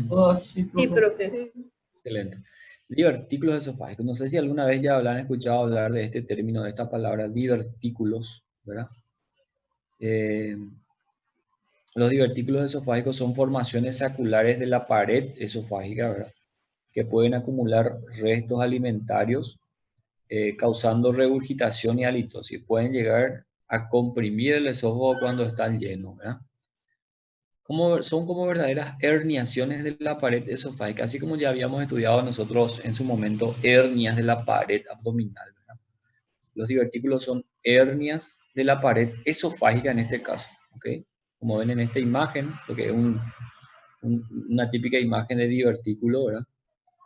Oh, sí, Sí, profe. profe. Sí. Excelente. Divertículos esofágicos. No sé si alguna vez ya habrán escuchado hablar de este término, de esta palabra, divertículos, ¿verdad? Eh, los divertículos esofágicos son formaciones saculares de la pared esofágica, ¿verdad? Que pueden acumular restos alimentarios, causando regurgitación y halitosis. Pueden llegar a comprimir el esófago cuando están llenos, ¿verdad? Son como verdaderas herniaciones de la pared esofágica, así como ya habíamos estudiado nosotros en su momento hernias de la pared abdominal, ¿verdad? Los divertículos son hernias de la pared esofágica en este caso, ¿ok? Como ven en esta imagen, lo que es una típica imagen de divertículo, ¿verdad?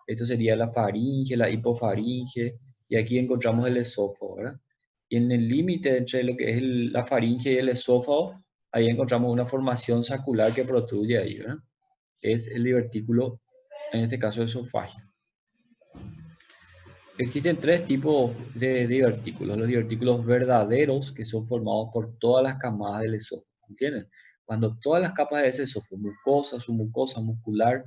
Esto sería la faringe, la hipofaringe, y aquí encontramos el esófago, ¿verdad? Y en el límite entre lo que es la faringe y el esófago, ahí encontramos una formación sacular que protruye ahí, ¿verdad? Es el divertículo, en este caso esofágico. Existen tres tipos de divertículos. Los divertículos verdaderos, que son formados por todas las camadas del esófago, ¿entienden? Cuando todas las capas de ese esófago, mucosa, submucosa, muscular,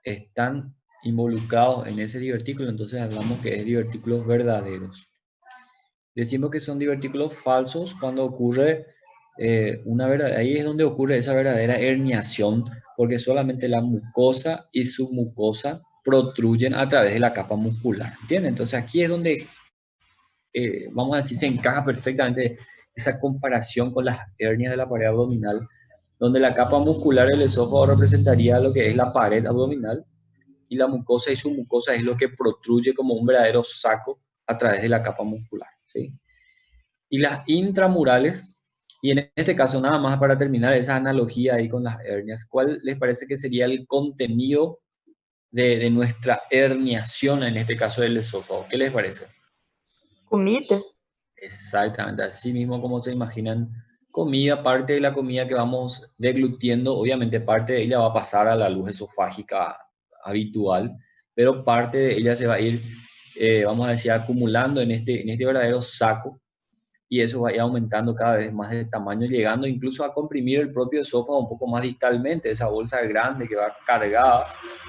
están involucrados en ese divertículo, entonces hablamos que es divertículos verdaderos. Decimos que son divertículos falsos cuando ocurre ahí es donde ocurre esa verdadera herniación, porque solamente la mucosa y submucosa protruyen a través de la capa muscular, ¿entienden? Entonces aquí es donde, vamos a decir, se encaja perfectamente esa comparación con las hernias de la pared abdominal, donde la capa muscular del esófago representaría lo que es la pared abdominal, y la mucosa y submucosa es lo que protruye como un verdadero saco a través de la capa muscular, ¿sí? Y las intramurales, y en este caso nada más para terminar esa analogía ahí con las hernias, ¿cuál les parece que sería el contenido de nuestra herniación, en este caso del esófago? ¿Qué les parece? Comida. Exactamente, así mismo como se imaginan, comida, parte de la comida que vamos deglutiendo, obviamente parte de ella va a pasar a la luz esofágica habitual, pero parte de ella se va a ir, vamos a decir, acumulando en este verdadero saco, y eso va a ir aumentando cada vez más de tamaño, llegando incluso a comprimir el propio esófago un poco más distalmente. Esa bolsa grande que va cargada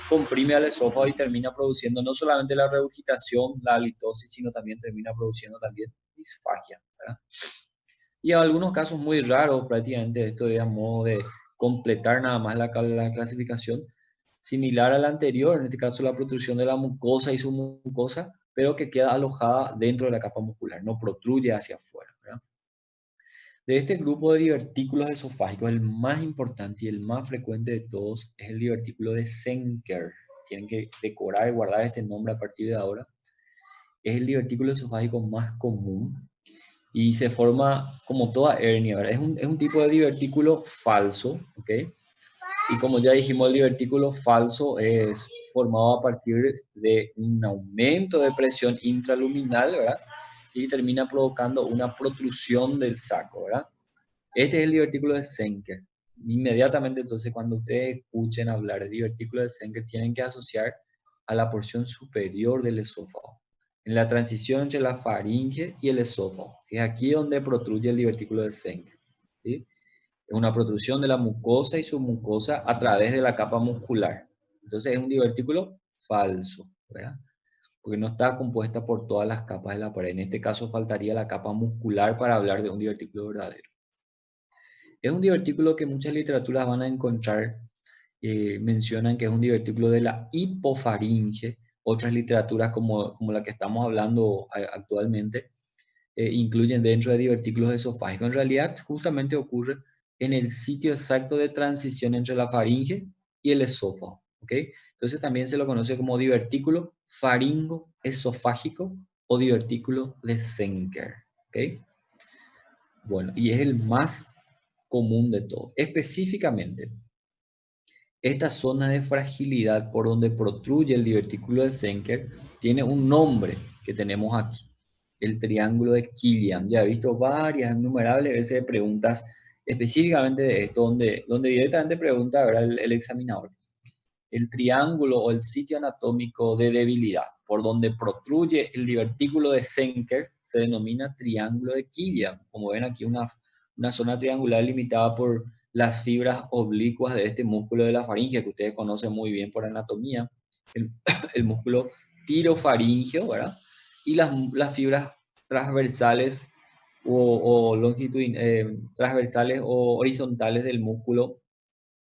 comprime al esófago y termina produciendo no solamente la regurgitación, la halitosis, sino también termina produciendo también disfagia, ¿verdad? Y en algunos casos muy raros, prácticamente esto es a modo de completar nada más la clasificación, similar a la anterior, en este caso la protrusión de la mucosa y su mucosa, pero que queda alojada dentro de la capa muscular, no protruye hacia afuera, ¿verdad? De este grupo de divertículos esofágicos, el más importante y el más frecuente de todos es el divertículo de Zenker. Tienen que decorar y guardar este nombre a partir de ahora. Es el divertículo esofágico más común y se forma como toda hernia, ¿verdad? Es un tipo de divertículo falso, ¿ok? Y como ya dijimos, el divertículo falso es formado a partir de un aumento de presión intraluminal, ¿verdad? Y termina provocando una protrusión del saco, ¿verdad? Este es el divertículo de Zenker. Inmediatamente, entonces, cuando ustedes escuchen hablar de divertículo de Zenker, tienen que asociar a la porción superior del esófago, en la transición entre la faringe y el esófago. Es aquí donde protruye el divertículo de Zenker, ¿sí? Es una protrusión de la mucosa y submucosa a través de la capa muscular. Entonces es un divertículo falso, ¿verdad? Porque no está compuesta por todas las capas de la pared. En este caso faltaría la capa muscular para hablar de un divertículo verdadero. Es un divertículo que muchas literaturas van a encontrar, mencionan que es un divertículo de la hipofaringe. Otras literaturas como la que estamos hablando actualmente incluyen dentro de divertículos esofágicos. En realidad, justamente ocurre en el sitio exacto de transición entre la faringe y el esófago, ¿ok? Entonces también se lo conoce como divertículo faringo-esofágico o divertículo de Zenker, ¿ok? Bueno, y es el más común de todos. Específicamente, esta zona de fragilidad por donde protruye el divertículo de Zenker tiene un nombre que tenemos aquí, el triángulo de Killian. Ya he visto varias, innumerables veces preguntas específicamente de esto, donde directamente pregunta, ¿verdad?, el examinador. El triángulo o el sitio anatómico de debilidad por donde protruye el divertículo de Zenker se denomina triángulo de Killian. Como ven aquí, una zona triangular limitada por las fibras oblicuas de este músculo de la faringe, que ustedes conocen muy bien por anatomía, el, el músculo tirofaringeo, ¿verdad? Y las fibras transversales transversales o horizontales del músculo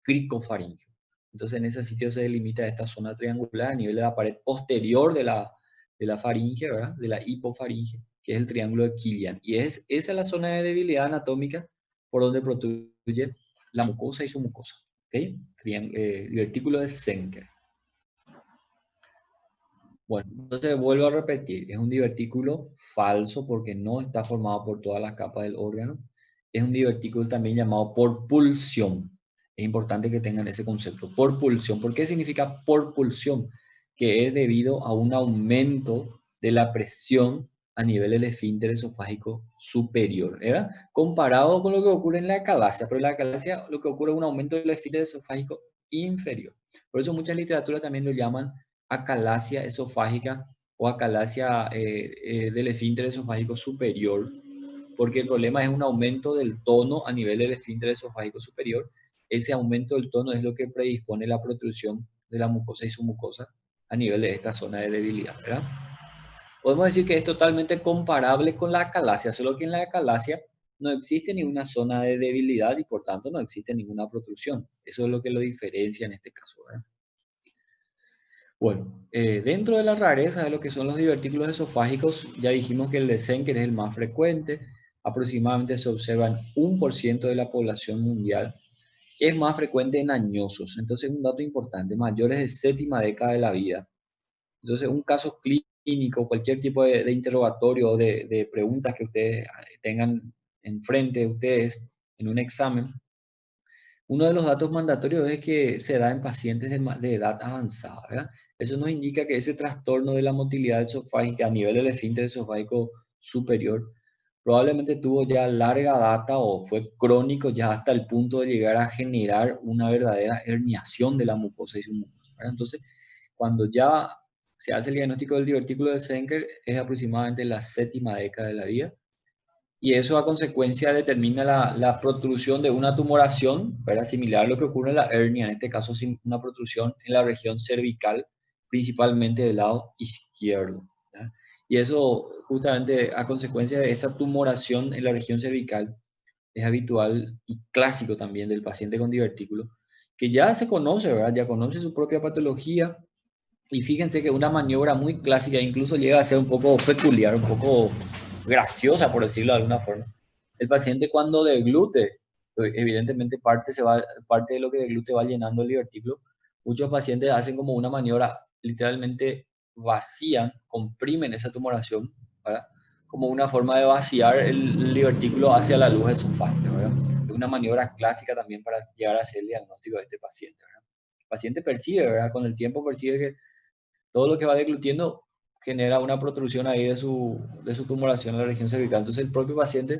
cricofaringeo. Entonces en ese sitio se delimita esta zona triangular a nivel de la pared posterior de la faringe, ¿verdad? De la hipofaringe, que es el triángulo de Killian. Y esa es la zona de debilidad anatómica por donde protruye la mucosa y su mucosa. ¿Okay? Divertículo de Zenker. Bueno, entonces vuelvo a repetir, es un divertículo falso porque no está formado por todas las capas del órgano. Es un divertículo también llamado por pulsión. Es importante que tengan ese concepto, por pulsión. ¿Por qué significa por pulsión? Que es debido a un aumento de la presión a nivel del esfínter esofágico superior, ¿verdad? Comparado con lo que ocurre en la acalasia, pero en la acalasia lo que ocurre es un aumento del esfínter esofágico inferior. Por eso muchas literaturas también lo llaman acalasia esofágica o acalasia del esfínter esofágico superior, porque el problema es un aumento del tono a nivel del esfínter esofágico superior. Ese aumento del tono es lo que predispone la protrusión de la mucosa y su mucosa a nivel de esta zona de debilidad, ¿verdad? Podemos decir que es totalmente comparable con la acalasia, solo que en la acalasia no existe ninguna zona de debilidad y por tanto no existe ninguna protrusión. Eso es lo que lo diferencia en este caso, ¿verdad? Bueno, dentro de la rareza de lo que son los divertículos esofágicos, ya dijimos que el de Zenker es el más frecuente, aproximadamente se observa en 1% de la población mundial, es más frecuente en añosos, entonces un dato importante, mayores de séptima década de la vida. Entonces un caso clínico, cualquier tipo de interrogatorio o de preguntas que ustedes tengan enfrente de ustedes en un examen, uno de los datos mandatorios es que se da en pacientes de edad avanzada, ¿verdad? Eso nos indica que ese trastorno de la motilidad esofágica a nivel del esfínter esofágico superior probablemente tuvo ya larga data o fue crónico ya hasta el punto de llegar a generar una verdadera herniación de la mucosa y su mucosa, ¿verdad? Entonces, cuando ya se hace el diagnóstico del divertículo de Zenker, es aproximadamente la séptima década de la vida y eso a consecuencia determina la protrusión de una tumoración, ¿verdad? Similar a lo que ocurre en la hernia, en este caso una protrusión en la región cervical, principalmente del lado izquierdo, ¿verdad? Y eso justamente a consecuencia de esa tumoración en la región cervical es habitual y clásico también del paciente con divertículo, que ya se conoce, ¿verdad? Ya conoce su propia patología y fíjense que una maniobra muy clásica, incluso llega a ser un poco peculiar, un poco graciosa, por decirlo de alguna forma. El paciente cuando deglute, evidentemente parte de lo que deglute va llenando el divertículo. Muchos pacientes hacen como una maniobra, literalmente vacían, comprimen esa tumoración, ¿verdad? Como una forma de vaciar el divertículo hacia la luz esofágica, ¿verdad? Es una maniobra clásica también para llegar a hacer el diagnóstico de este paciente, ¿verdad? El paciente percibe, ¿verdad? Con el tiempo percibe que todo lo que va deglutiendo genera una protrusión ahí de su tumoración en la región cervical. Entonces el propio paciente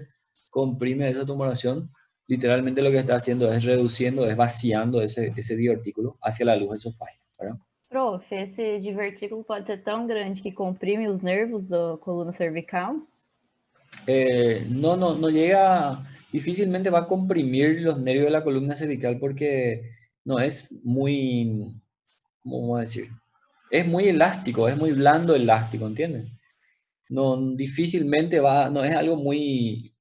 comprime esa tumoración, literalmente lo que está haciendo es reduciendo, es vaciando ese divertículo hacia la luz esofágica, ¿verdad? Prof, esse divertículo pode ser tão grande que comprime os nervos da coluna cervical? No llega, difícilmente va a comprimir los nervios de la columna cervical porque no es muy, ¿cómo vamos a decir? Es muy elástico, es muy blando elástico, ¿entiendes? No, difícilmente va, no es algo muy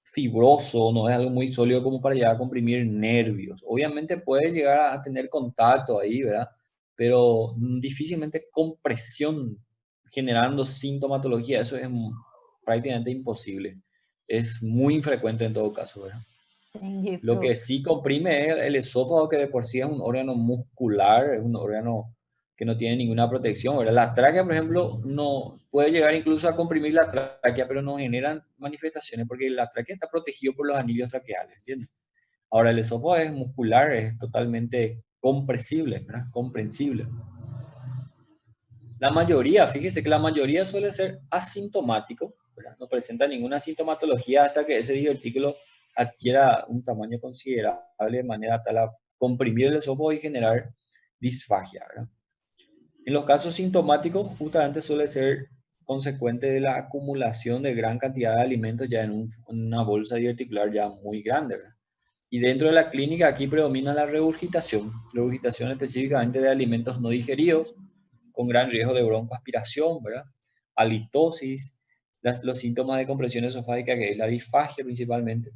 fibroso, no es algo muy sólido como para llegar a comprimir nervios. Obviamente puede llegar a tener contacto ahí, ¿verdad? Pero difícilmente compresión generando sintomatología, eso es prácticamente imposible. Es muy infrecuente en todo caso, ¿verdad? Entendi, Lo prof. que sí comprime es el esófago, que de por sí es un órgano muscular, es un órgano que no tiene ninguna protección, ¿verdad? La tráquea, por ejemplo, no puede llegar incluso a comprimir la tráquea, pero no generan manifestaciones porque la tráquea está protegida por los anillos traqueales, ¿entiendes? Ahora, el esófago es muscular, es totalmente compresible, ¿verdad? Comprensible. La mayoría, fíjese que la mayoría suele ser asintomático, ¿verdad? No presenta ninguna sintomatología hasta que ese divertículo adquiera un tamaño considerable de manera tal a comprimir el esófago y generar disfagia, ¿verdad? En los casos sintomáticos, justamente suele ser consecuente de la acumulación de gran cantidad de alimentos ya en una bolsa diverticular ya muy grande, ¿verdad? Y dentro de la clínica aquí predomina la regurgitación específicamente de alimentos no digeridos, con gran riesgo de broncoaspiración, ¿verdad? Halitosis, los síntomas de compresión esofágica, que es la disfagia principalmente.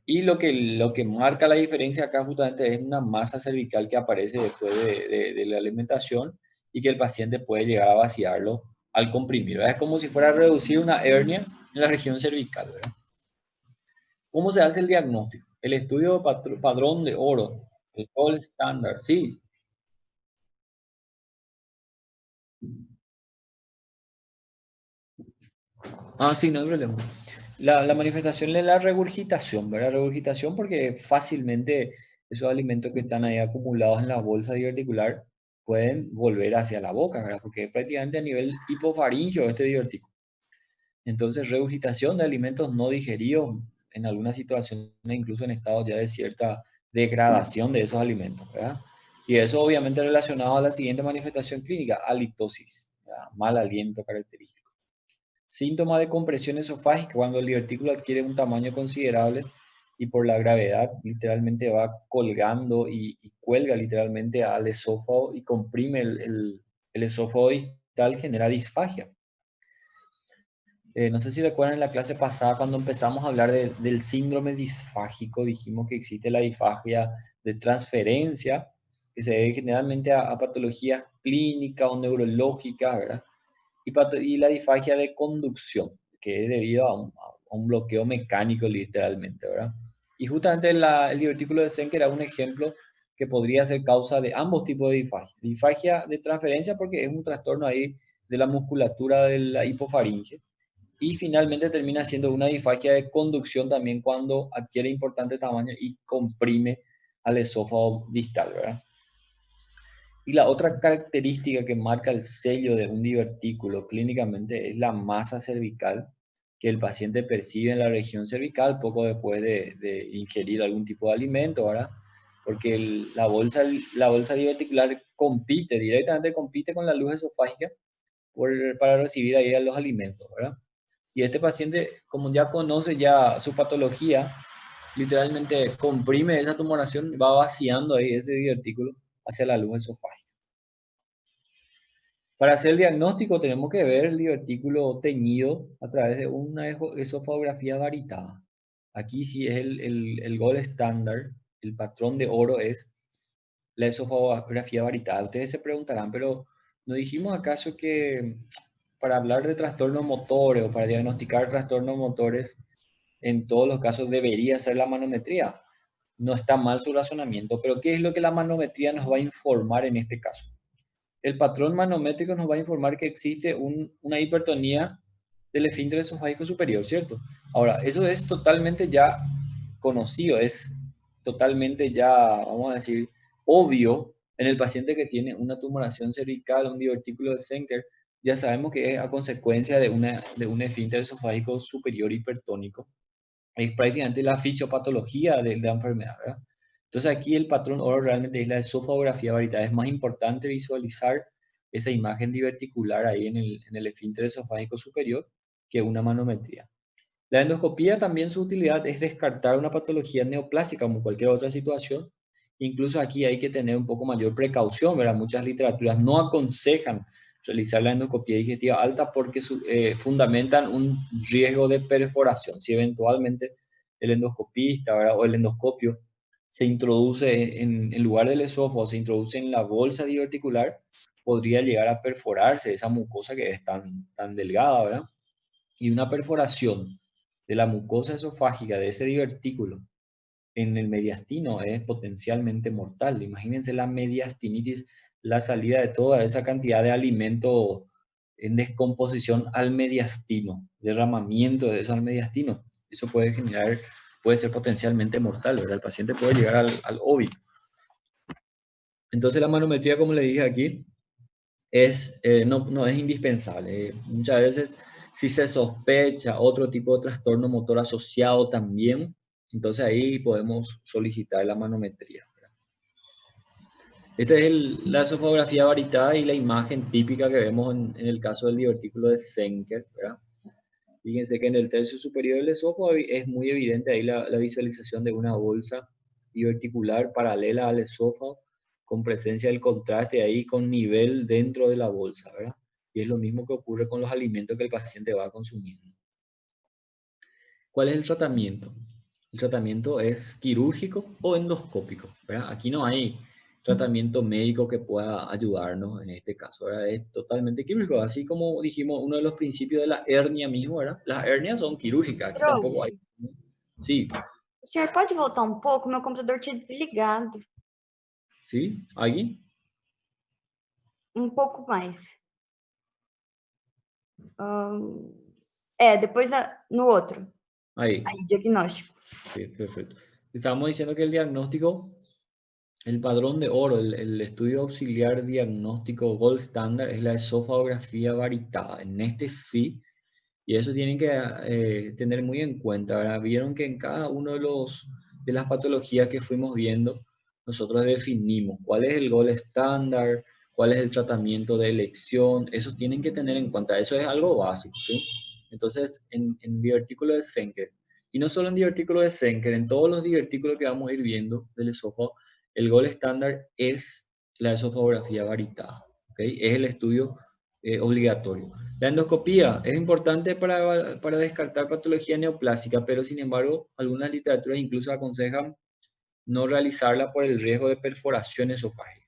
Y lo que marca la diferencia acá justamente es una masa cervical que aparece después de la alimentación y que el paciente puede llegar a vaciarlo al comprimir, ¿verdad? Es como si fuera a reducir una hernia en la región cervical, ¿verdad? ¿Cómo se hace el diagnóstico? El estudio padrón de oro, el gold standard, sí. Ah, sí, no hay problema. La manifestación es la regurgitación, ¿verdad? Regurgitación porque fácilmente esos alimentos que están ahí acumulados en la bolsa diverticular pueden volver hacia la boca, ¿verdad? Porque es prácticamente a nivel hipofaringeo este divertículo. Entonces, regurgitación de alimentos no digeridos en algunas situaciones, incluso en estados ya de cierta degradación de esos alimentos, ¿verdad? Y eso obviamente relacionado a la siguiente manifestación clínica, halitosis, ¿verdad? Mal aliento característico. Síntoma de compresión esofágica, cuando el divertículo adquiere un tamaño considerable y por la gravedad literalmente va colgando y cuelga literalmente al esófago y comprime el esófago distal, genera disfagia. No sé si recuerdan en la clase pasada cuando empezamos a hablar del síndrome disfágico, dijimos que existe la disfagia de transferencia, que se debe generalmente a patologías clínicas o neurológicas, ¿verdad? Y la disfagia de conducción, que es debido a un bloqueo mecánico literalmente, ¿verdad? Y justamente el divertículo de Schenker era un ejemplo que podría ser causa de ambos tipos de disfagia. Disfagia de transferencia porque es un trastorno ahí de la musculatura de la hipofaringe. Y finalmente termina siendo una disfagia de conducción también cuando adquiere importante tamaño y comprime al esófago distal, ¿verdad? Y la otra característica que marca el sello de un divertículo clínicamente es la masa cervical que el paciente percibe en la región cervical poco después de ingerir algún tipo de alimento, ¿verdad? Porque la bolsa diverticular directamente compite con la luz esofágica para recibir ahí los alimentos, ¿verdad? Y este paciente, como ya conoce ya su patología, literalmente comprime esa tumoración y va vaciando ahí ese divertículo hacia la luz esofágica. Para hacer el diagnóstico tenemos que ver el divertículo teñido a través de una esofagografía varitada. Aquí sí es el gold standard, el patrón de oro es la esofagografía varitada. Ustedes se preguntarán, pero ¿no dijimos acaso que para hablar de trastornos motores o para diagnosticar trastornos motores, en todos los casos debería ser la manometría? No está mal su razonamiento, pero ¿qué es lo que la manometría nos va a informar en este caso? El patrón manométrico nos va a informar que existe una hipertonía del esfínter esofágico superior, ¿cierto? Ahora, eso es totalmente ya conocido, es totalmente ya, vamos a decir, obvio en el paciente que tiene una tumoración cervical, un divertículo de Schenker, ya sabemos que es a consecuencia de un esfínter esofágico superior hipertónico. Es prácticamente la fisiopatología de la enfermedad, ¿verdad? Entonces aquí el patrón oro realmente es la esofagografía varitada. Es más importante visualizar esa imagen diverticular ahí en el esfínter esofágico superior que una manometría. La endoscopía también su utilidad es descartar una patología neoplásica como cualquier otra situación. Incluso aquí hay que tener un poco mayor precaución, ¿verdad? Muchas literaturas no aconsejan realizar la endoscopía digestiva alta porque fundamentan un riesgo de perforación. Si eventualmente el endoscopista, ¿verdad? O el endoscopio se introduce en lugar del esófago, se introduce en la bolsa diverticular, podría llegar a perforarse esa mucosa que es tan delgada, ¿verdad? Y una perforación de la mucosa esofágica de ese divertículo en el mediastino es potencialmente mortal. Imagínense la mediastinitis, la salida de toda esa cantidad de alimento en descomposición al mediastino, derramamiento de eso al mediastino. Eso puede ser potencialmente mortal, ¿verdad? El paciente puede llegar al óbito. Entonces la manometría, como le dije aquí, no es indispensable. Muchas veces, si se sospecha otro tipo de trastorno motor asociado también, entonces ahí podemos solicitar la manometría, ¿verdad? Esta es la esofagografía varitada y la imagen típica que vemos en el caso del divertículo de Schenker, ¿verdad? Fíjense que en el tercio superior del esófago es muy evidente ahí la visualización de una bolsa diverticular paralela al esófago, con presencia del contraste ahí, con nivel dentro de la bolsa, ¿verdad? Y es lo mismo que ocurre con los alimentos que el paciente va consumiendo. ¿Cuál es el tratamiento? El tratamiento es quirúrgico o endoscópico, ¿verdad? Aquí no hay tratamiento médico que pueda ayudarnos en este caso, ¿verdad? Es totalmente quirúrgico, así como dijimos, uno de los principios de la hernia mismo, ¿verdad? Las hernias son quirúrgicas, aquí tampoco hay. Sí, O senhor pode voltar um pouco? Meu computador tinha desligado. ¿sí? ¿Alguien? Um pouco mais. Depois no outro. Ahí. Aí, diagnóstico. Sí, perfecto. Estábamos diciendo que el diagnóstico, el padrón de oro, el estudio auxiliar diagnóstico gold standard es la esofagografía varitada. En este sí, y eso tienen que tener muy en cuenta, ¿verdad? Vieron que en cada uno de las patologías que fuimos viendo, nosotros definimos cuál es el gold standard, cuál es el tratamiento de elección, eso tienen que tener en cuenta, eso es algo básico, ¿sí? Entonces, en divertículo de Senker, y no solo en divertículo de Senker, en todos los divertículos que vamos a ir viendo del esófago, el gold standard es la esofagografía varitada, ¿ok? Es el estudio obligatorio. La endoscopía es importante para descartar patología neoplásica, pero sin embargo, algunas literaturas incluso aconsejan no realizarla por el riesgo de perforación esofágica.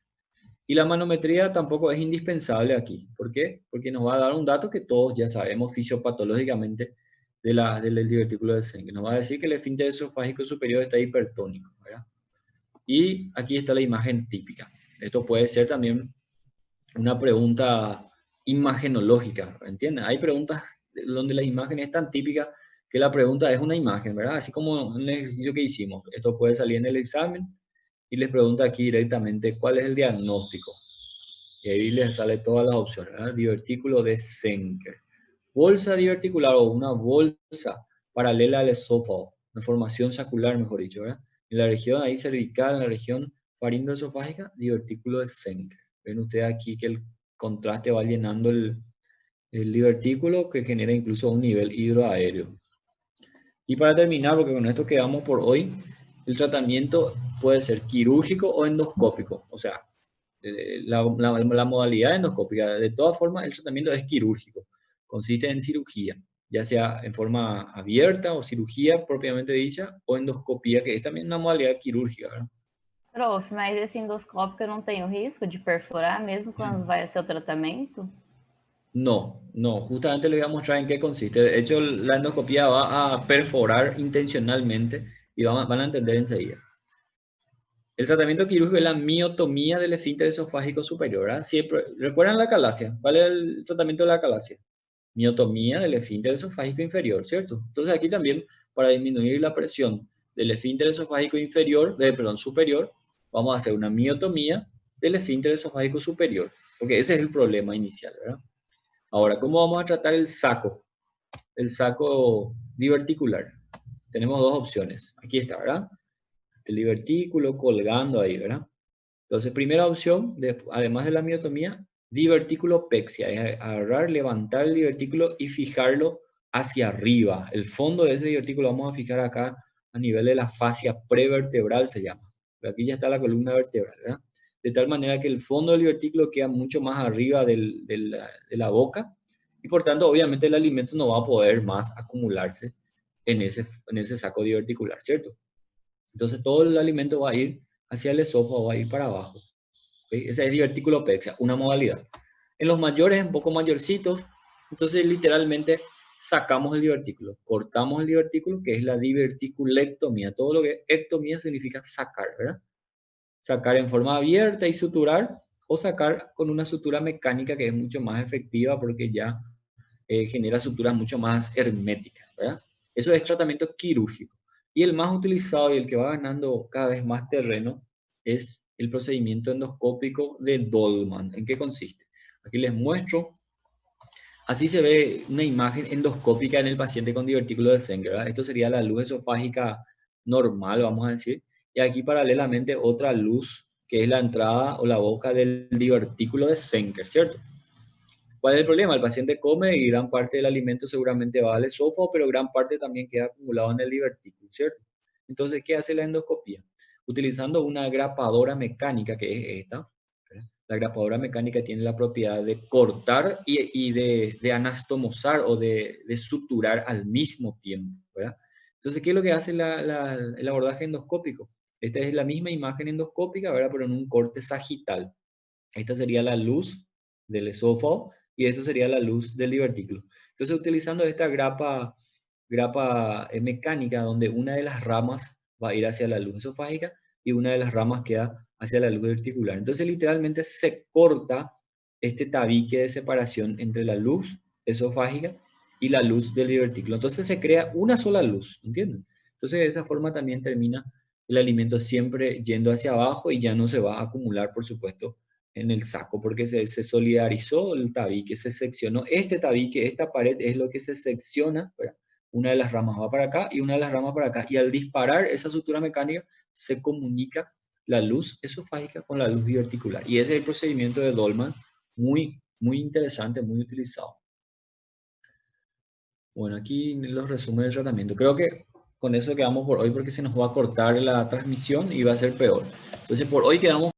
Y la manometría tampoco es indispensable aquí. ¿Por qué? Porque nos va a dar un dato que todos ya sabemos fisiopatológicamente del divertículo de Senker. Nos va a decir que el esfínter esofágico superior está hipertónico, ¿verdad? Y aquí está la imagen típica. Esto puede ser también una pregunta imagenológica, ¿entienden? Hay preguntas donde la imagen es tan típica que la pregunta es una imagen, ¿verdad? Así como en el ejercicio que hicimos. Esto puede salir en el examen y les pregunta aquí directamente cuál es el diagnóstico. Y ahí les sale todas las opciones, ¿verdad? Divertículo de Senker. Bolsa diverticular o una bolsa paralela al esófago, una formación sacular, mejor dicho, ¿verdad? En la región ahí cervical, en la región faringoesofágica, divertículo de Senker. Ven ustedes aquí que el contraste va llenando el divertículo que genera incluso un nivel hidroaéreo. Y para terminar, porque con esto quedamos por hoy, el tratamiento puede ser quirúrgico o endoscópico. O sea, la modalidad endoscópica, de todas formas, el tratamiento es quirúrgico. Consiste en cirugía, ya sea en forma abierta o cirugía propiamente dicha, o endoscopía, que es también una modalidad quirúrgica, ¿verdad? Prof, mas esse endoscópico não tem o risco de perfurar mesmo quando vai ser o tratamento? No, no, justamente les voy a mostrar en qué consiste. De hecho, la endoscopía va a perforar intencionalmente y van a entender enseguida. El tratamiento quirúrgico es la miotomía del esfínter esofágico superior, ¿verdad? Siempre, ¿recuerdan la calasia? ¿Cuál es el tratamiento de la calasia? Miotomía del esfínter esofágico inferior, ¿cierto? Entonces aquí también, para disminuir la presión del esfínter esofágico inferior, perdón, superior, vamos a hacer una miotomía del esfínter esofágico superior, porque ese es el problema inicial, ¿verdad? Ahora, ¿cómo vamos a tratar el saco? El saco diverticular. Tenemos dos opciones. Aquí está, ¿verdad? El divertículo colgando ahí, ¿verdad? Entonces, primera opción, además de la miotomía, diverticulopexia, es agarrar, levantar el divertículo y fijarlo hacia arriba. El fondo de ese divertículo vamos a fijar acá a nivel de la fascia prevertebral, se llama. Pero aquí ya está la columna vertebral, ¿verdad? De tal manera que el fondo del divertículo queda mucho más arriba de la boca y por tanto, obviamente, el alimento no va a poder más acumularse en ese saco diverticular, ¿cierto? Entonces, todo el alimento va a ir hacia el esófago, va a ir para abajo. ¿Okay? Esa es diverticulopexia, una modalidad. En los mayores, un poco mayorcitos, entonces literalmente sacamos el divertículo, cortamos el divertículo, que es la diverticulectomía. Todo lo que ectomía significa sacar, ¿verdad? Sacar en forma abierta y suturar, o sacar con una sutura mecánica que es mucho más efectiva porque ya genera suturas mucho más herméticas, ¿verdad? Eso es tratamiento quirúrgico. Y el más utilizado y el que va ganando cada vez más terreno es el procedimiento endoscópico de Dolman. ¿En qué consiste? Aquí les muestro. Así se ve una imagen endoscópica en el paciente con divertículo de Senker, ¿verdad? Esto sería la luz esofágica normal, vamos a decir. Y aquí paralelamente otra luz que es la entrada o la boca del divertículo de Senker, ¿cierto? ¿Cuál es el problema? El paciente come y gran parte del alimento seguramente va al esófago, pero gran parte también queda acumulado en el divertículo, ¿cierto? Entonces, ¿qué hace la endoscopía? Utilizando una grapadora mecánica, que es esta. La grapadora mecánica tiene la propiedad de cortar y de anastomosar o de suturar al mismo tiempo, ¿verdad? Entonces, ¿qué es lo que hace el abordaje endoscópico? Esta es la misma imagen endoscópica, ¿verdad? Pero en un corte sagital. Esta sería la luz del esófago y esto sería la luz del divertículo. Entonces, utilizando esta grapa mecánica, donde una de las ramas va a ir hacia la luz esofágica y una de las ramas queda hacia la luz verticular. Entonces, literalmente se corta este tabique de separación entre la luz esofágica y la luz del divertículo. Entonces, se crea una sola luz, ¿entienden? Entonces, de esa forma también termina el alimento siempre yendo hacia abajo y ya no se va a acumular, por supuesto, en el saco, porque se solidarizó el tabique, se seccionó. Este tabique, esta pared es lo que se secciona, ¿verdad? Una de las ramas va para acá y una de las ramas para acá. Y al disparar esa sutura mecánica, se comunica la luz esofágica con la luz diverticular. Y ese es el procedimiento de Dolman, muy, muy interesante, muy utilizado. Bueno, aquí los resúmenes del tratamiento. Creo que con eso quedamos por hoy porque se nos va a cortar la transmisión y va a ser peor. Entonces, por hoy quedamos